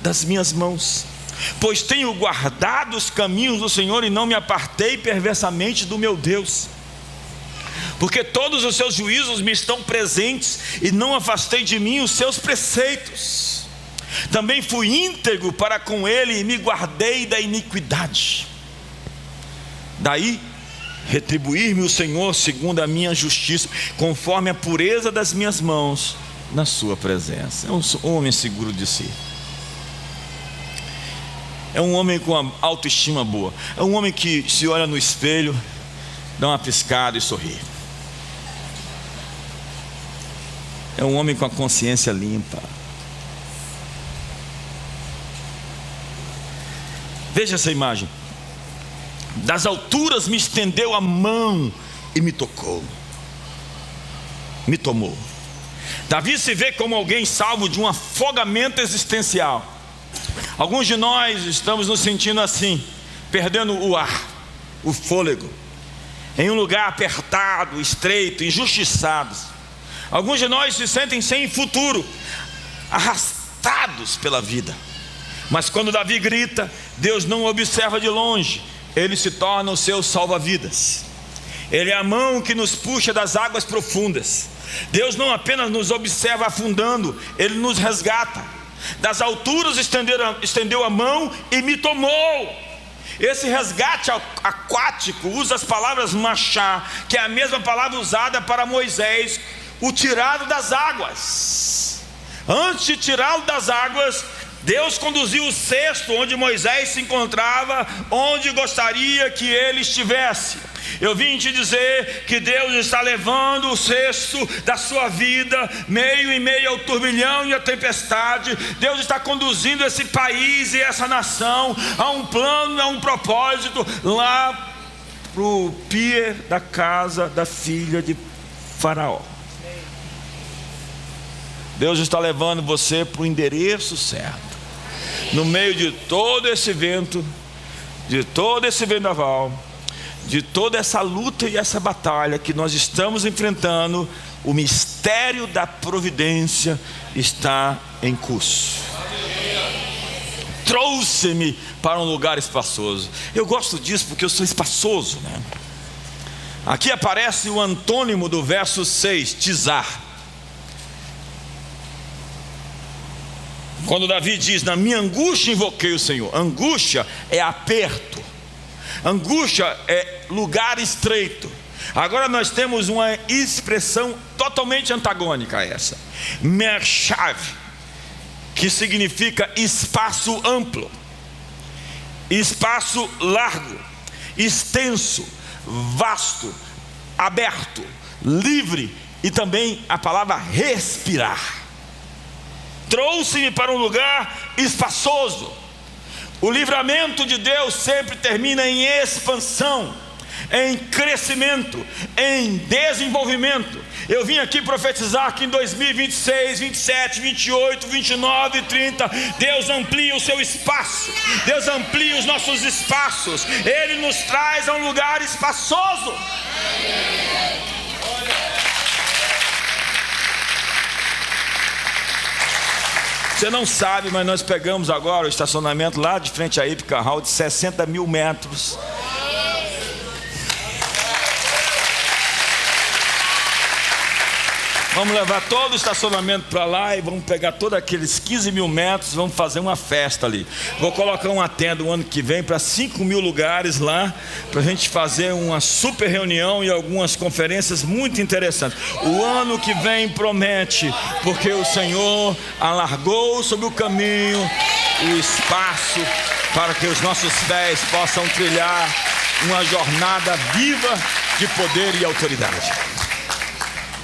das minhas mãos. Pois tenho guardado os caminhos do Senhor e não me apartei perversamente do meu Deus. Porque todos os seus juízos me estão presentes e não afastei de mim os seus preceitos. Também fui íntegro para com ele e me guardei da iniquidade. Daí retribuir-me o Senhor segundo a minha justiça, conforme a pureza das minhas mãos na sua presença. É um homem seguro de si. É um homem com a autoestima boa. É um homem que se olha no espelho, dá uma piscada e sorri. É um homem com a consciência limpa. Veja essa imagem. Das alturas me estendeu a mão e me tocou, me tomou. Davi se vê como alguém salvo de um afogamento existencial. Alguns de nós estamos nos sentindo assim, perdendo o ar, o fôlego, em um lugar apertado, estreito, injustiçados. Alguns de nós se sentem sem futuro, arrastados pela vida. Mas quando Davi grita, Deus não observa de longe, Ele se torna o seu salva-vidas. Ele é a mão que nos puxa das águas profundas. Deus não apenas nos observa afundando, Ele nos resgata. Das alturas estendeu a mão e me tomou. Esse resgate aquático usa as palavras machá, que é a mesma palavra usada para Moisés, o tirado das águas. Antes de tirá-lo das águas, Deus conduziu o cesto onde Moisés se encontrava, onde gostaria que ele estivesse. Eu vim te dizer que Deus está levando o cesto da sua vida, meio em meio ao turbilhão e à tempestade. Deus está conduzindo esse país e essa nação a um plano, a um propósito, lá para o pier da casa da filha de Faraó. Deus está levando você para o endereço certo. No meio de todo esse vento, de todo esse vendaval, de toda essa luta e essa batalha que nós estamos enfrentando, o mistério da providência está em curso. Trouxe-me para um lugar espaçoso. Eu gosto disso porque eu sou espaçoso, né? Aqui aparece o antônimo do verso 6, tizar. Quando Davi diz, na minha angústia invoquei o Senhor. Angústia é aperto, angústia é lugar estreito. Agora nós temos uma expressão totalmente antagônica a essa, mershav, que significa espaço amplo, espaço largo, extenso, vasto, aberto, livre, e também a palavra respirar. Trouxe-me para um lugar espaçoso. O livramento de Deus sempre termina em expansão, em crescimento, em desenvolvimento. Eu vim aqui profetizar que em 2026, 27, 28, 29 e 30, Deus amplia o seu espaço, Deus amplia os nossos espaços, Ele nos traz a um lugar espaçoso. Você não sabe, mas nós pegamos agora o estacionamento lá de frente à Ípica Hall de 60 mil metros. Vamos levar todo o estacionamento para lá e vamos pegar todos aqueles 15 mil metros, vamos fazer uma festa ali. Vou colocar uma tenda o ano que vem para 5 mil lugares lá, para a gente fazer uma super reunião e algumas conferências muito interessantes. O ano que vem promete, porque o Senhor alargou sobre o caminho o espaço para que os nossos pés possam trilhar uma jornada viva de poder e autoridade.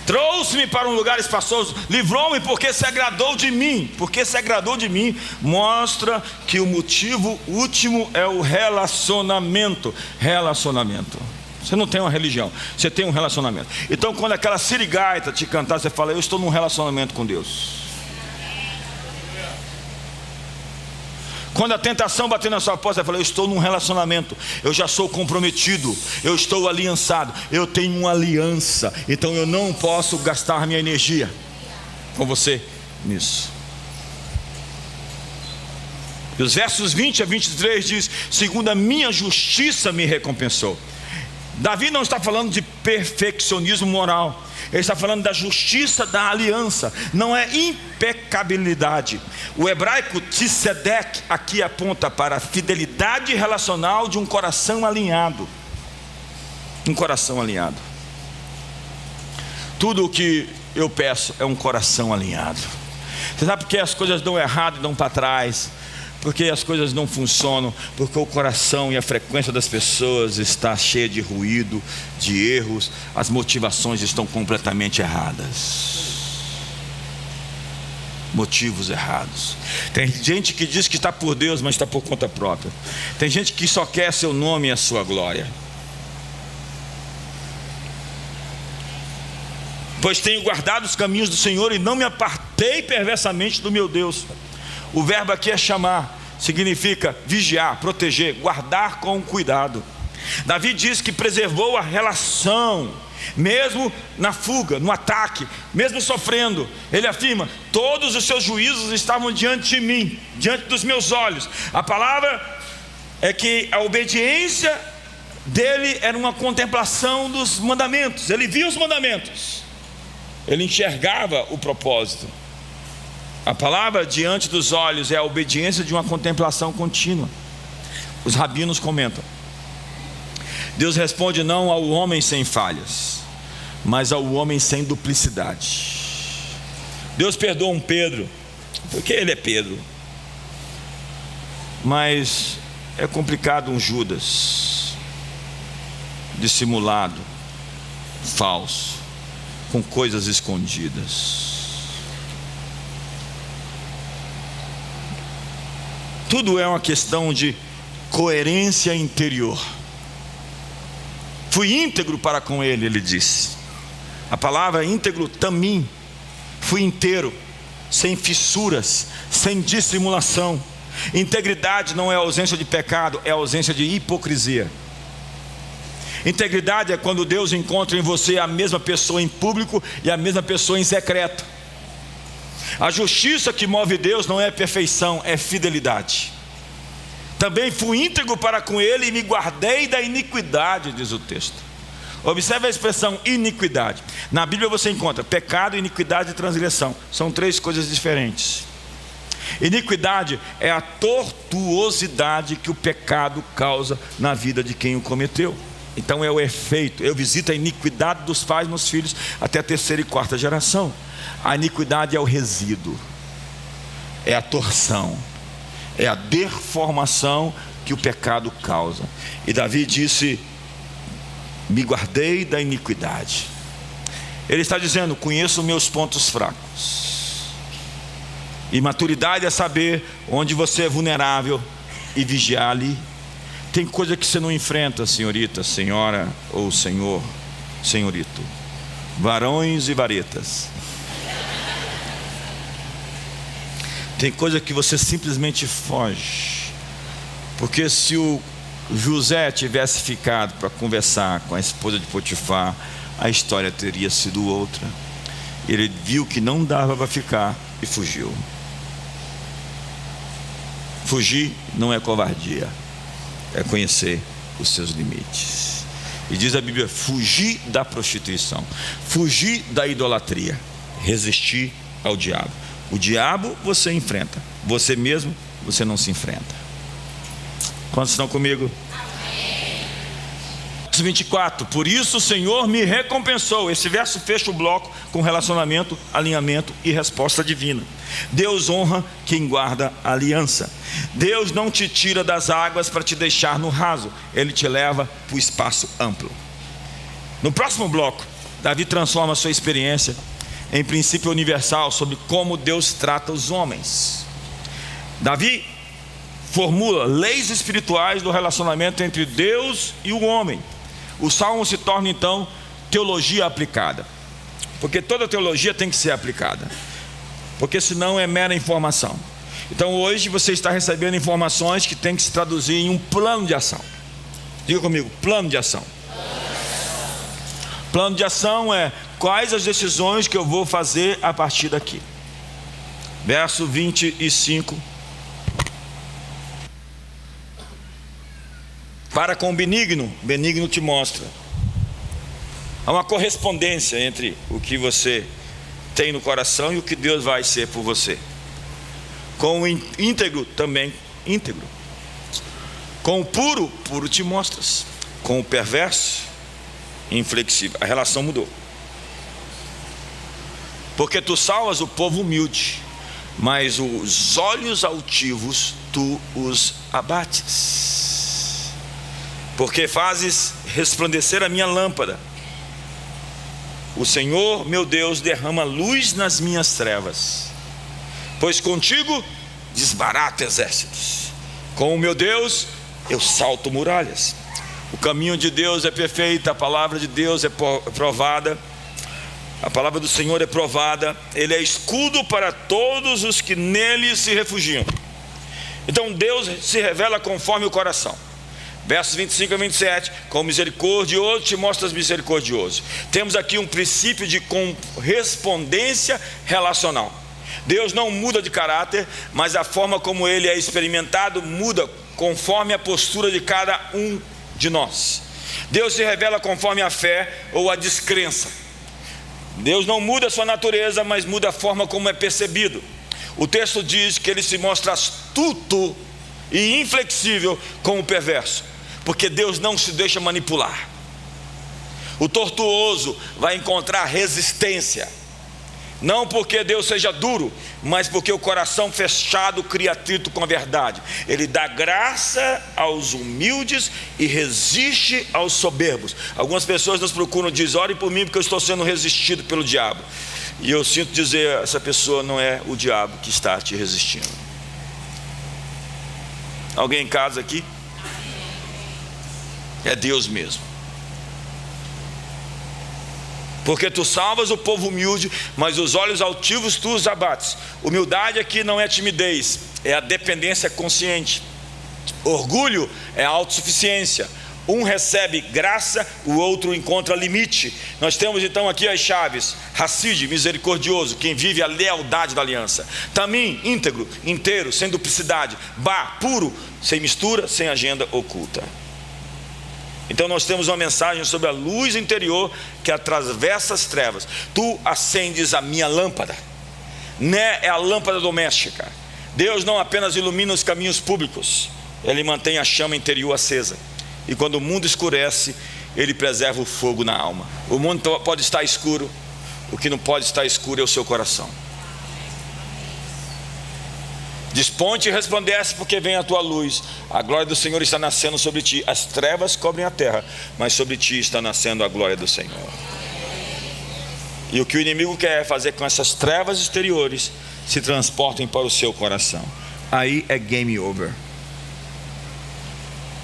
Trouxe-me para um lugar espaçoso, livrou-me porque se agradou de mim. Porque se agradou de mim mostra que o motivo último é o relacionamento. Relacionamento. Você não tem uma religião, você tem um relacionamento. Então quando aquela sirigaita te cantar, você fala, eu estou num relacionamento com Deus. Quando a tentação bater na sua porta, você fala: eu estou num relacionamento, eu já sou comprometido, eu estou aliançado, eu tenho uma aliança, então eu não posso gastar minha energia com você nisso. E os versos 20 a 23 diz: segundo a minha justiça me recompensou. Davi não está falando de perfeccionismo moral, ele está falando da justiça da aliança, não é impecabilidade. O hebraico tsedek aqui aponta para a fidelidade relacional de um coração alinhado. Um coração alinhado. Tudo o que eu peço é um coração alinhado. Você sabe por que as coisas dão errado e dão para trás? Porque as coisas não funcionam, porque o coração e a frequência das pessoas está cheia de ruído, de erros, as motivações estão completamente erradas. Motivos errados. Tem gente que diz que está por Deus, mas está por conta própria. Tem gente que só quer seu nome e a sua glória. Pois tenho guardado os caminhos do Senhor e não me apartei perversamente do meu Deus. O verbo aqui é chamar, significa vigiar, proteger, guardar com cuidado. Davi diz que preservou a relação, mesmo na fuga, no ataque, mesmo sofrendo. Ele afirma: todos os seus juízos estavam diante de mim, diante dos meus olhos. A palavra é que a obediência dele era uma contemplação dos mandamentos. Ele via os mandamentos, ele enxergava o propósito. A palavra diante dos olhos é a obediência de uma contemplação contínua. Os rabinos comentam: Deus responde não ao homem sem falhas, mas ao homem sem duplicidade. Deus perdoa um Pedro, porque ele é Pedro, mas é complicado um Judas, dissimulado, falso, com coisas escondidas. Tudo é uma questão de coerência interior. Fui íntegro para com ele, ele disse. A palavra íntegro, tamim. Fui inteiro, sem fissuras, sem dissimulação. Integridade não é ausência de pecado, é ausência de hipocrisia. Integridade é quando Deus encontra em você a mesma pessoa em público e a mesma pessoa em secreto. A justiça que move Deus não é perfeição, é fidelidade. Também fui íntegro para com ele e me guardei da iniquidade, diz o texto. Observe a expressão iniquidade. Na Bíblia você encontra pecado, iniquidade e transgressão. São três coisas diferentes. Iniquidade é a tortuosidade que o pecado causa na vida de quem o cometeu. Então é o efeito. Eu visito a iniquidade dos pais nos filhos até a terceira e quarta geração. A iniquidade é o resíduo, é a torção, é a deformação que o pecado causa. E Davi disse: me guardei da iniquidade. Ele está dizendo: conheço meus pontos fracos. E maturidade é saber onde você é vulnerável e vigiar ali. Tem coisa que você não enfrenta, senhorita, senhora ou senhor, senhorito, varões e varetas. Tem coisa que você simplesmente foge. Porque se o José tivesse ficado para conversar com a esposa de Potifar, a história teria sido outra. Ele viu que não dava para ficar e fugiu. Fugir não é covardia, é conhecer os seus limites. E diz a Bíblia: fugir da prostituição, fugir da idolatria, resistir ao diabo. O diabo você enfrenta, você mesmo você não se enfrenta. Quantos estão comigo? Amém. 24, por isso o Senhor me recompensou. Esse verso fecha o bloco com relacionamento, alinhamento e resposta divina. Deus honra quem guarda a aliança. Deus não te tira das águas para te deixar no raso, Ele te leva para o espaço amplo. No próximo bloco, Davi transforma a sua experiência em princípio universal sobre como Deus trata os homens. Davi formula leis espirituais do relacionamento entre Deus e o homem. O salmo se torna então teologia aplicada, porque toda teologia tem que ser aplicada, porque senão é mera informação. Então hoje você está recebendo informações que tem que se traduzir em um plano de ação. Diga comigo, plano de ação. Plano de ação é quais as decisões que eu vou fazer a partir daqui. Verso 25. Para com o benigno, benigno te mostra. Há uma correspondência entre o que você tem no coração e o que Deus vai ser por você. Com o íntegro também, íntegro. Com o puro, puro te mostras. Com o perverso, inflexível. A relação mudou. Porque tu salvas o povo humilde, mas os olhos altivos tu os abates. Porque fazes resplandecer a minha lâmpada. O Senhor, meu Deus, derrama luz nas minhas trevas. Pois contigo desbarato exércitos. Com o meu Deus eu salto muralhas. O caminho de Deus é perfeito, a palavra de Deus é provada. A palavra do Senhor é provada. Ele é escudo para todos os que nele se refugiam. Então Deus se revela conforme o coração. Versos 25 a 27, com misericordioso te mostras misericordioso. Temos aqui um princípio de correspondência relacional. Deus não muda de caráter, mas a forma como Ele é experimentado muda conforme a postura de cada um de nós. Deus se revela conforme a fé ou a descrença. Deus não muda a sua natureza, mas muda a forma como é percebido. O texto diz que Ele se mostra astuto e inflexível com o perverso, porque Deus não se deixa manipular. O tortuoso vai encontrar resistência, não porque Deus seja duro, mas porque o coração fechado cria atrito com a verdade. Ele dá graça aos humildes e resiste aos soberbos. Algumas pessoas nos procuram e dizem: ore por mim porque eu estou sendo resistido pelo diabo. E eu sinto dizer, essa pessoa não é o diabo que está te resistindo. Alguém em casa aqui? É Deus mesmo. Porque tu salvas o povo humilde, mas os olhos altivos tu os abates. Humildade aqui não é timidez, é a dependência consciente. Orgulho é a autossuficiência. Um recebe graça, o outro encontra limite. Nós temos então aqui as chaves: Hassid, misericordioso, quem vive a lealdade da aliança. Tamim, íntegro, inteiro, sem duplicidade. Ba, puro, sem mistura, sem agenda oculta. Então nós temos uma mensagem sobre a luz interior que atravessa as trevas. Tu acendes a minha lâmpada. Né é a lâmpada doméstica. Deus não apenas ilumina os caminhos públicos, Ele mantém a chama interior acesa. E quando o mundo escurece, Ele preserva o fogo na alma. O mundo pode estar escuro, o que não pode estar escuro é o seu coração. Desponte e resplandece, porque vem a tua luz. A glória do Senhor está nascendo sobre ti. As trevas cobrem a terra, mas sobre ti está nascendo a glória do Senhor. E o que o inimigo quer é fazer com essas trevas exteriores se transportem para o seu coração. Aí é game over.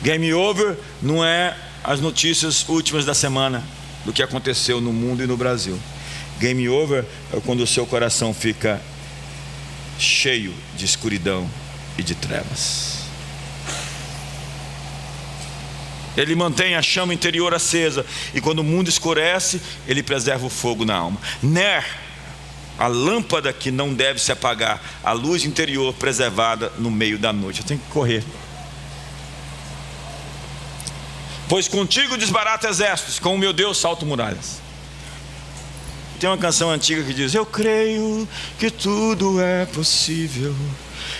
Game over não é as notícias últimas da semana do que aconteceu no mundo e no Brasil. Game over é quando o seu coração fica cheio de escuridão e de trevas. Ele mantém a chama interior acesa, e quando o mundo escurece, Ele preserva o fogo na alma. Ner, a lâmpada que não deve se apagar, a luz interior preservada no meio da noite. Eu tenho que correr. Pois contigo desbarato exércitos, com o meu Deus salto muralhas. Tem uma canção antiga que diz: eu creio que tudo é possível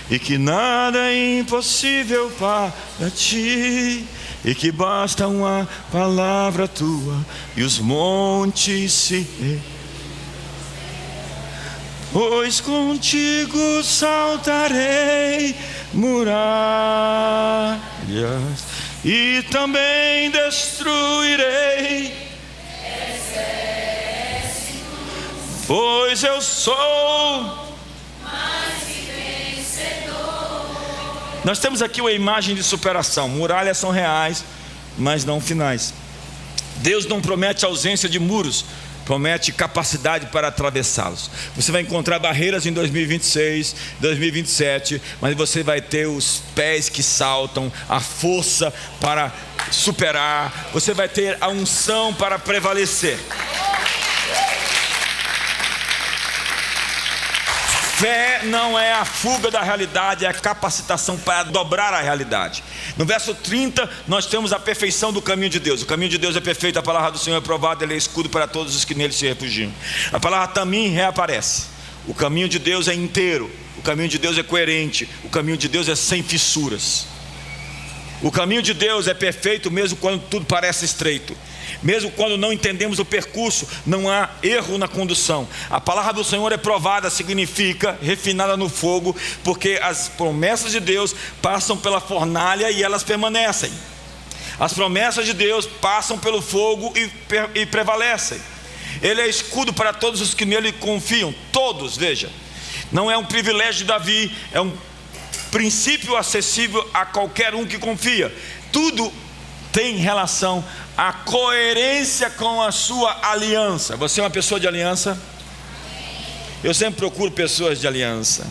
e que nada é impossível para ti, e que basta uma palavra tua e os montes se... Pois contigo saltarei muralhas e também destruirei, pois eu sou mais que vencedor. Nós temos aqui uma imagem de superação. Muralhas são reais, mas não finais. Deus não promete ausência de muros, promete capacidade para atravessá-los. Você vai encontrar barreiras em 2026, 2027, mas você vai ter os pés que saltam, a força para superar, você vai ter a unção para prevalecer. Fé não é a fuga da realidade, é a capacitação para dobrar a realidade. No verso 30, nós temos a perfeição do caminho de Deus. O caminho de Deus é perfeito, a palavra do Senhor é provada, ele é escudo para todos os que nele se refugiam. A palavra também reaparece. O caminho de Deus é inteiro, o caminho de Deus é coerente, o caminho de Deus é sem fissuras. O caminho de Deus é perfeito mesmo quando tudo parece estreito. Mesmo quando não entendemos o percurso, não há erro na condução. A palavra do Senhor é provada, significa refinada no fogo, porque as promessas de Deus passam pela fornalha e elas permanecem. As promessas de Deus passam pelo fogo e prevalecem. Ele é escudo para todos os que nele confiam. Todos, veja. Não é um privilégio de Davi, é um princípio acessível a qualquer um que confia. Tudo tem relação à coerência com a sua aliança. Você é uma pessoa de aliança? Eu sempre procuro pessoas de aliança,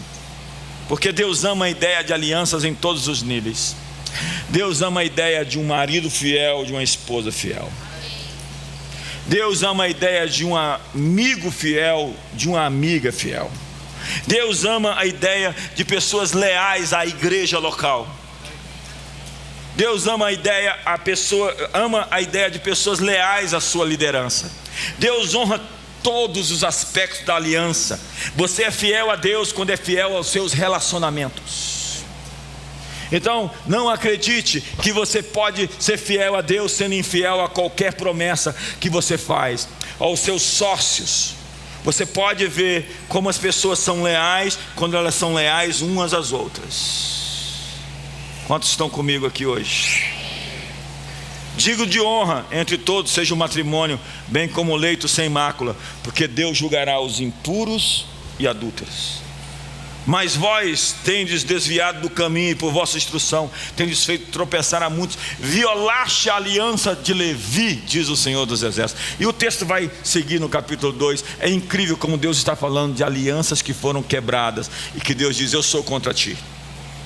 porque Deus ama a ideia de alianças em todos os níveis. Deus ama a ideia de um marido fiel, de uma esposa fiel. Deus ama a ideia de um amigo fiel, de uma amiga fiel. Deus ama a ideia de pessoas leais à igreja local. Deus ama a ideia de pessoas leais à sua liderança. Deus honra todos os aspectos da aliança. Você é fiel a Deus quando é fiel aos seus relacionamentos. Então, não acredite que você pode ser fiel a Deus sendo infiel a qualquer promessa que você faz, aos seus sócios. Você pode ver como as pessoas são leais quando elas são leais umas às outras. Quantos estão comigo aqui hoje? Digo de honra entre todos seja o matrimônio, bem como o leito sem mácula, porque Deus julgará os impuros e adúlteros. Mas vós tendes desviado do caminho e por vossa instrução tendes feito tropeçar a muitos, violaste a aliança de Levi, diz o Senhor dos Exércitos. E o texto vai seguir no capítulo 2. É incrível como Deus está falando de alianças que foram quebradas e que Deus diz: eu sou contra ti.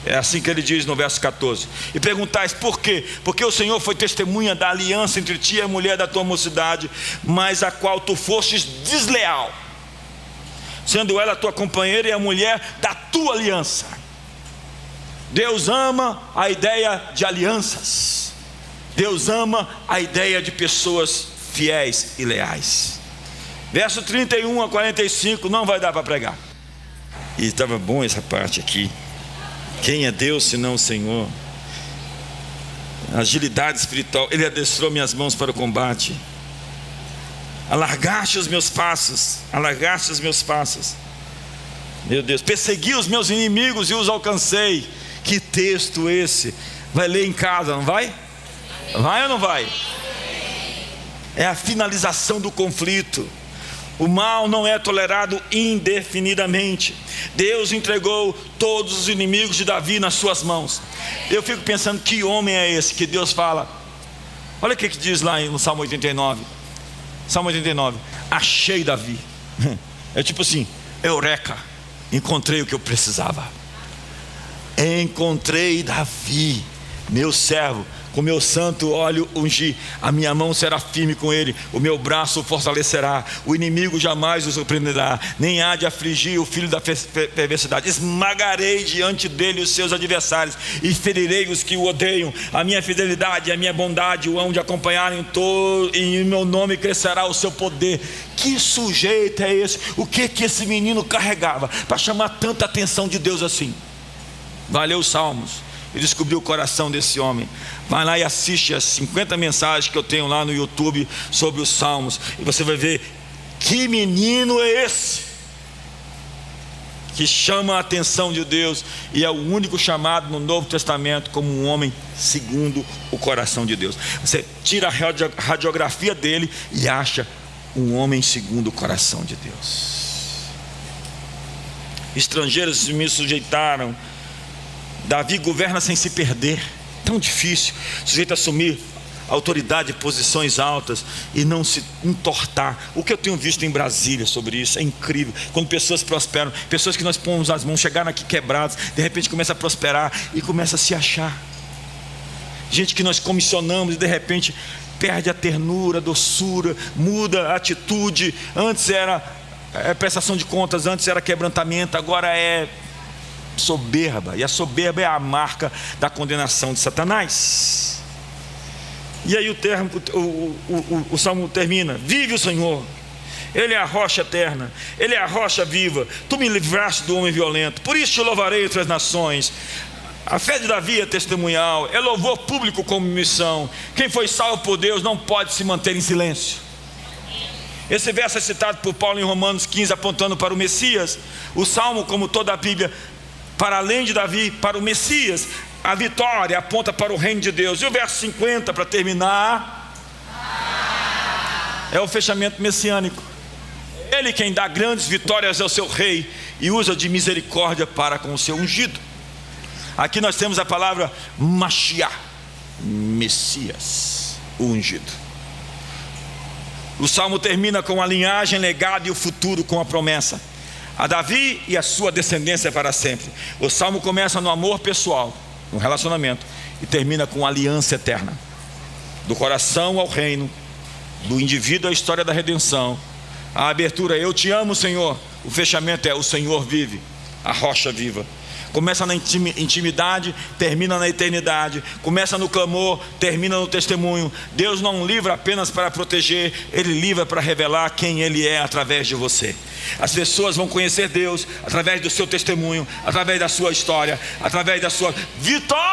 É assim que ele diz no verso 14. E perguntais por quê? Porque o Senhor foi testemunha da aliança entre ti e a mulher da tua mocidade, mas a qual tu fostes desleal, sendo ela a tua companheira e a mulher da tua aliança. Deus ama a ideia de alianças. Deus ama a ideia de pessoas fiéis e leais. Verso 31 a 45, não vai dar para pregar. E estava bom essa parte aqui. Quem é Deus senão o Senhor? Agilidade espiritual. Ele adestrou minhas mãos para o combate. Alargaste os meus passos. Alargaste os meus passos. Meu Deus, persegui os meus inimigos e os alcancei. Que texto esse? Vai ler em casa, não vai? Vai ou não vai? É a finalização do conflito. O mal não é tolerado indefinidamente. Deus entregou todos os inimigos de Davi nas suas mãos. Eu fico pensando, que homem é esse que Deus fala? Olha o que diz lá no Salmo 89. Salmo 89, achei Davi. É tipo assim, eureka, encontrei o que eu precisava. Encontrei Davi, meu servo, com meu santo óleo ungi, a minha mão será firme com ele, o meu braço o fortalecerá, o inimigo jamais o surpreenderá, nem há de afligir o filho da perversidade. Esmagarei diante dele os seus adversários e ferirei os que o odeiam. A minha fidelidade e a minha bondade o hão de acompanhar e em meu nome crescerá o seu poder. Que sujeito é esse? O que esse menino carregava para chamar tanta atenção de Deus assim? Vai ler os Salmos e descobrir o coração desse homem. Vai lá e assiste as 50 mensagens que eu tenho lá no YouTube sobre os Salmos, e você vai ver que menino é esse que chama a atenção de Deus, e é o único chamado no Novo Testamento como um homem segundo o coração de Deus. Você tira a radiografia dele e acha um homem segundo o coração de Deus. Estrangeiros me sujeitaram. Davi governa sem se perder. Tão difícil, sujeito a assumir autoridade, posições altas e não se entortar. O que eu tenho visto em Brasília sobre isso é incrível. Quando pessoas prosperam, pessoas que nós pomos as mãos, chegaram aqui quebradas, de repente começa a prosperar e começa a se achar. Gente que nós comissionamos e de repente perde a ternura, a doçura, muda a atitude. Antes era prestação de contas, antes era quebrantamento, agora é soberba. E a soberba é a marca da condenação de Satanás. E aí o salmo termina: vive o Senhor, Ele é a rocha eterna, Ele é a rocha viva. Tu me livraste do homem violento, por isso te louvarei entre as nações. A fé de Davi é testemunhal, é louvor público como missão. Quem foi salvo por Deus não pode se manter em silêncio. Esse verso é citado por Paulo em Romanos 15, apontando para o Messias. O salmo, como toda a Bíblia, para além de Davi, para o Messias. A vitória aponta para o reino de Deus. E o verso 50, para terminar, é o fechamento messiânico. Ele quem dá grandes vitórias ao seu rei e usa de misericórdia para com o seu ungido. Aqui nós temos a palavra Mashiach, Messias, o ungido. O salmo termina com a linhagem, legado e o futuro com a promessa: a Davi e a sua descendência para sempre. O salmo começa no amor pessoal, no relacionamento, e termina com a aliança eterna. Do coração ao reino, do indivíduo à história da redenção. A abertura: eu te amo, Senhor. O fechamento é: o Senhor vive, a rocha viva. Começa na intimidade, termina na eternidade. Começa no clamor, termina no testemunho. Deus não livra apenas para proteger, Ele livra para revelar quem Ele é através de você. As pessoas vão conhecer Deus através do seu testemunho, através da sua história, através da sua vitória.